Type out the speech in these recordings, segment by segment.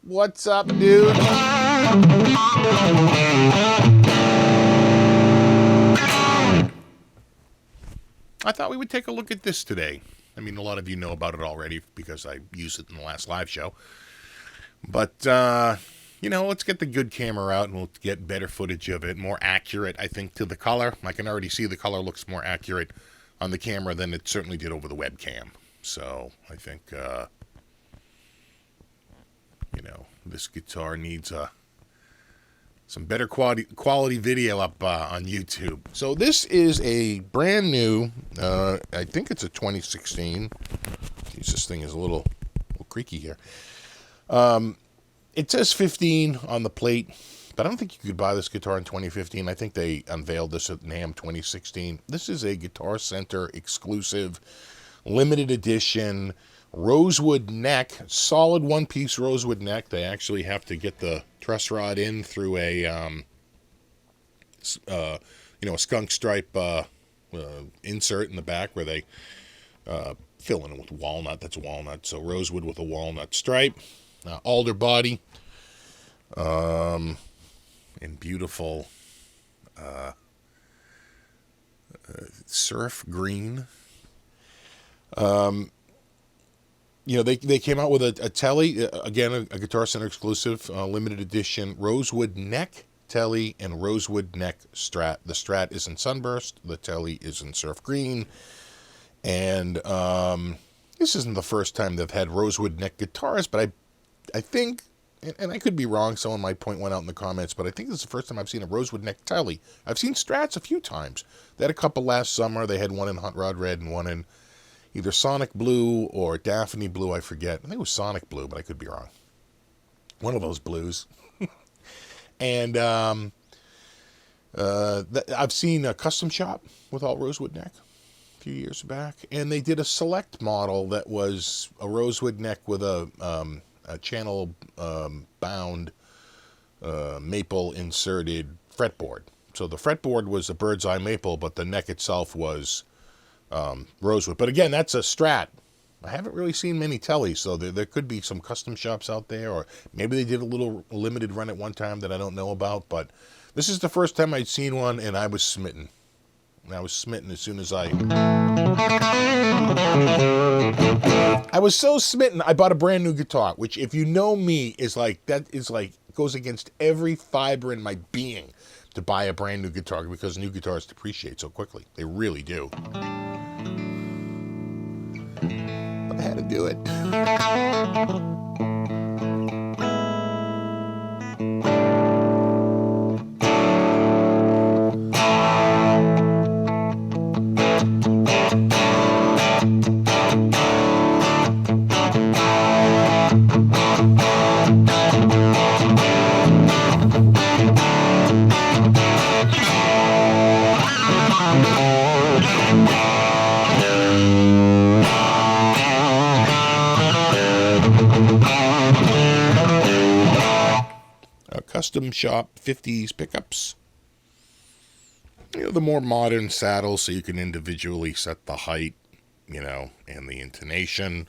What's up, dude? I thought we would take a look at this today. I mean, a lot of you know about it already because I used it in the last live show. But, let's get the good camera out and we'll get better footage of it. More accurate, I think, to the color. I can already see the color looks more accurate on the camera than it certainly did over the webcam. So, I think, this guitar needs some better quality video up on YouTube. So this is a brand new, I think it's a 2016. Geez, this thing is a little creaky here. It says 15 on the plate, but I don't think you could buy this guitar in 2015. I think they unveiled this at NAMM 2016. This is a Guitar Center exclusive, limited edition Rosewood neck, solid one-piece rosewood neck. They actually have to get the truss rod in through a skunk stripe insert in the back where they fill in with walnut. That's walnut, so rosewood with a walnut stripe. Alder body, and beautiful surf green. They came out with a Tele, again, a Guitar Center exclusive, limited edition Rosewood Neck Tele and Rosewood Neck Strat. The Strat is in Sunburst, the Tele is in Surf Green, and this isn't the first time they've had Rosewood Neck guitars, but I think, and I could be wrong, someone might point one out in the comments, but I think this is the first time I've seen a Rosewood Neck Tele. I've seen Strats a few times. They had a couple last summer. They had one in Hot Rod Red and one in either Sonic Blue or Daphne Blue, I forget. I think it was Sonic Blue, but I could be wrong. One of those blues. And I've seen a custom shop with all Rosewood Neck a few years back, and they did a select model that was a Rosewood Neck with a channel bound maple inserted fretboard. So the fretboard was a bird's eye maple, but the neck itself was rosewood. But again, that's a Strat. I haven't really seen many Teles, so there could be some custom shops out there, or maybe they did a little limited run at one time that I don't know about, but this is the first time I'd seen one, and I was smitten. I was smitten as soon as I was so smitten, I bought a brand new guitar, which, if you know me, goes against every fiber in my being to buy a brand new guitar, because new guitars depreciate so quickly. They really do. But I had to do it. Custom shop 50s pickups. The more modern saddles, so you can individually set the height, and the intonation.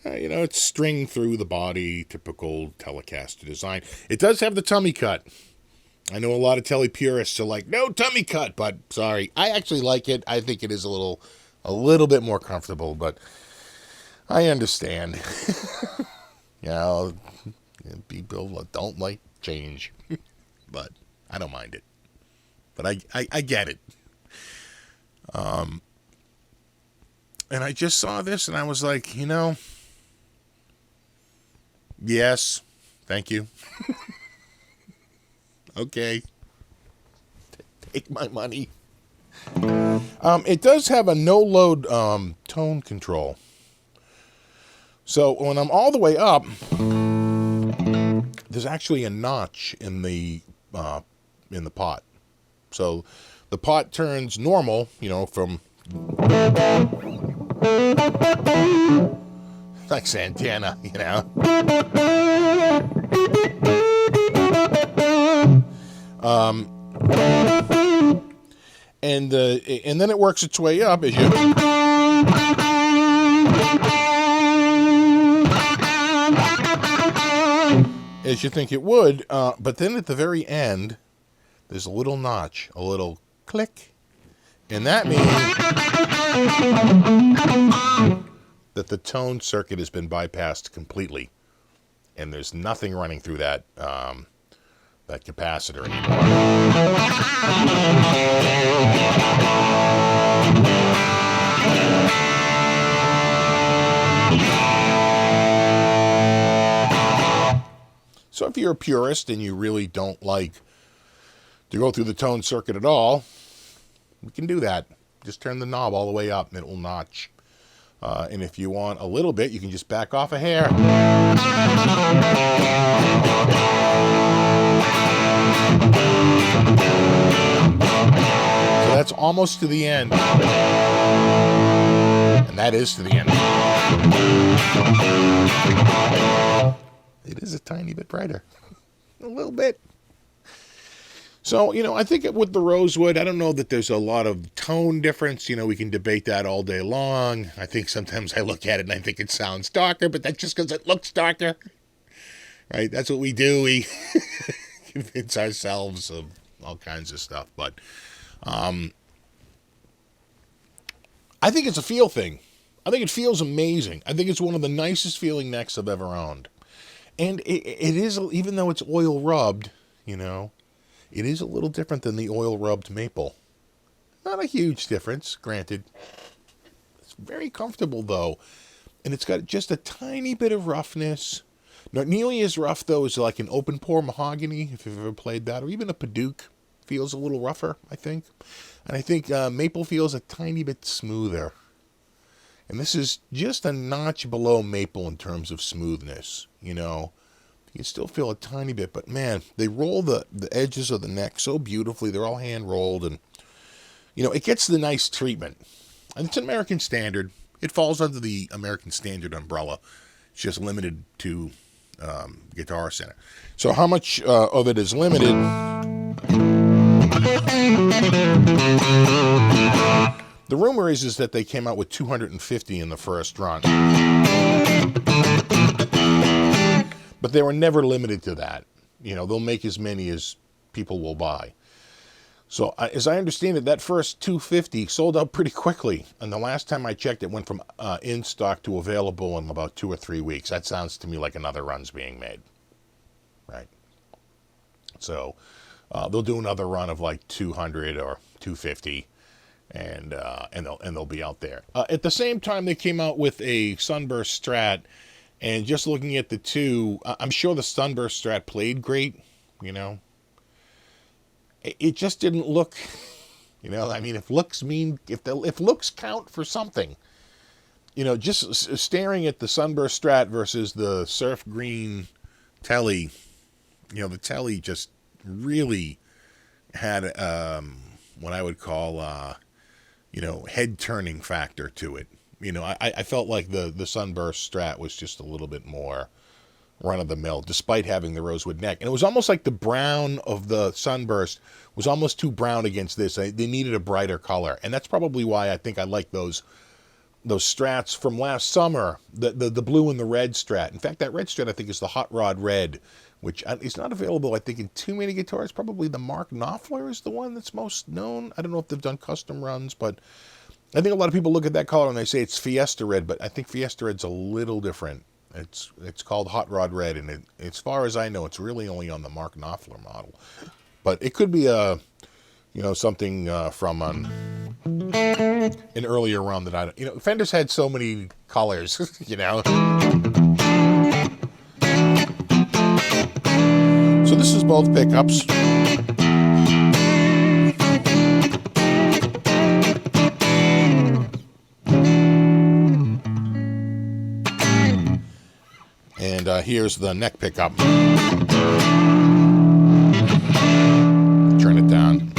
It's string through the body, typical Telecaster design. It does have the tummy cut. I know a lot of Tele purists are like, no tummy cut, but sorry, I actually like it. I think it is a little bit more comfortable, but I understand. People don't like change, but I don't mind it. But I get it. And I just saw this and I was like, yes, thank you. Okay. Take my money. It does have a no-load tone control. So when I'm all the way up, there's actually a notch in the pot. So the pot turns normal, from like Santana, and then it works its way up as you. as you think it would, but then at the very end, there's a little notch, a little click, and that means that the tone circuit has been bypassed completely, and there's nothing running through that that capacitor anymore. So if you're a purist and you really don't like to go through the tone circuit at all, we can do that. Just turn the knob all the way up and it will notch. And if you want a little bit, you can just back off a hair. So that's almost to the end. And that is to the end. It is a tiny bit brighter. A little bit. So, you know, I think with the Rosewood, I don't know that there's a lot of tone difference. You know, we can debate that all day long. I think sometimes I look at it and I think it sounds darker, but that's just because it looks darker. Right? That's what we do. We convince ourselves of all kinds of stuff. But I think it's a feel thing. I think it feels amazing. I think it's one of the nicest feeling necks I've ever owned. And it is, even though it's oil rubbed, you know, it is a little different than the oil rubbed maple. Not a huge difference, granted. It's very comfortable though. And it's got just a tiny bit of roughness. Not nearly as rough though as like an open pore mahogany, if you've ever played that, or even a Paduke feels a little rougher, I think. And I think maple feels a tiny bit smoother. And this is just a notch below maple in terms of smoothness, you know. You can still feel a tiny bit, but man, they roll the edges of the neck so beautifully. They're all hand rolled, and, you know, it gets the nice treatment. And it's an American Standard. It falls under the American Standard umbrella. It's just limited to Guitar Center. So how much of it is limited? The rumor is that they came out with 250 in the first run. But they were never limited to that. You know, they'll make as many as people will buy. So as I understand it, that first 250 sold out pretty quickly. And the last time I checked, it went from in stock to available in about 2 or 3 weeks. That sounds to me like another run's being made. Right? So they'll do another run of like 200 or 250. And they'll be out there. At the same time, they came out with a Sunburst Strat, and just looking at the two, I'm sure the Sunburst Strat played great. You know, it just didn't look. You know, I mean, if looks count for something, you know, just staring at the Sunburst Strat versus the Surf Green Telly, you know, the Telly just really had what I would call you know, head-turning factor to it. You know, I felt like the Sunburst Strat was just a little bit more run-of-the-mill, despite having the rosewood neck. And it was almost like the brown of the Sunburst was almost too brown against this. They needed a brighter color. And that's probably why I think I like those Strats from last summer, the blue and the red Strat. In fact, that red Strat, I think, is the Hot Rod Red, which is not available, I think, in too many guitars. Probably the Mark Knopfler is the one that's most known. I don't know if they've done custom runs, but I think a lot of people look at that color and they say it's Fiesta Red, but I think Fiesta Red's a little different. It's called Hot Rod Red, and as far as I know, it's really only on the Mark Knopfler model. But it could be something from an earlier run that I don't. You know, Fender's had so many colors, you know. So this is both pickups. And here's the neck pickup. Turn it down.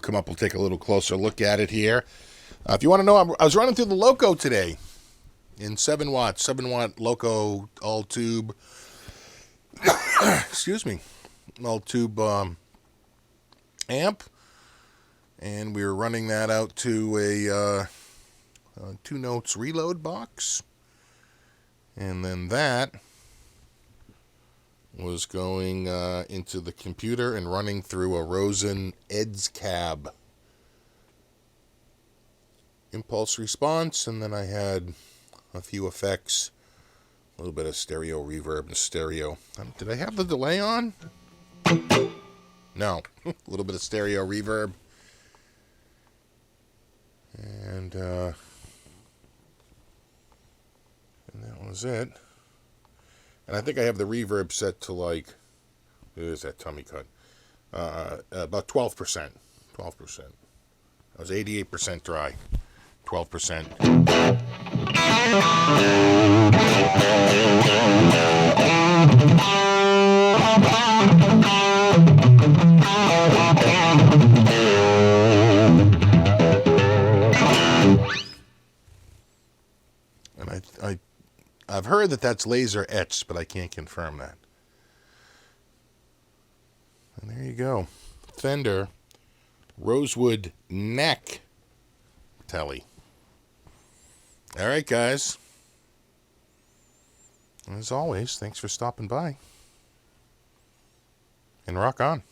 come up, we'll take a little closer look at it here. If you want to know, I was running through the Loco today in 7 watt Loco all tube. Excuse me, all tube amp, and we were running that out to a 2 notes reload box, and then that was going into the computer and running through a Rosen Cab impulse response, and then I had a few effects, a little bit of stereo reverb and stereo. Did I have the delay on? No. A little bit of stereo reverb. And that was it. And I think I have the reverb set to like, there's that tummy cut, about 12%. 12%. I was 88% dry. 12%. And I've heard that that's laser etched, but I can't confirm that. And there you go. Fender Rosewood Neck Telly. All right, guys. As always, thanks for stopping by. And rock on.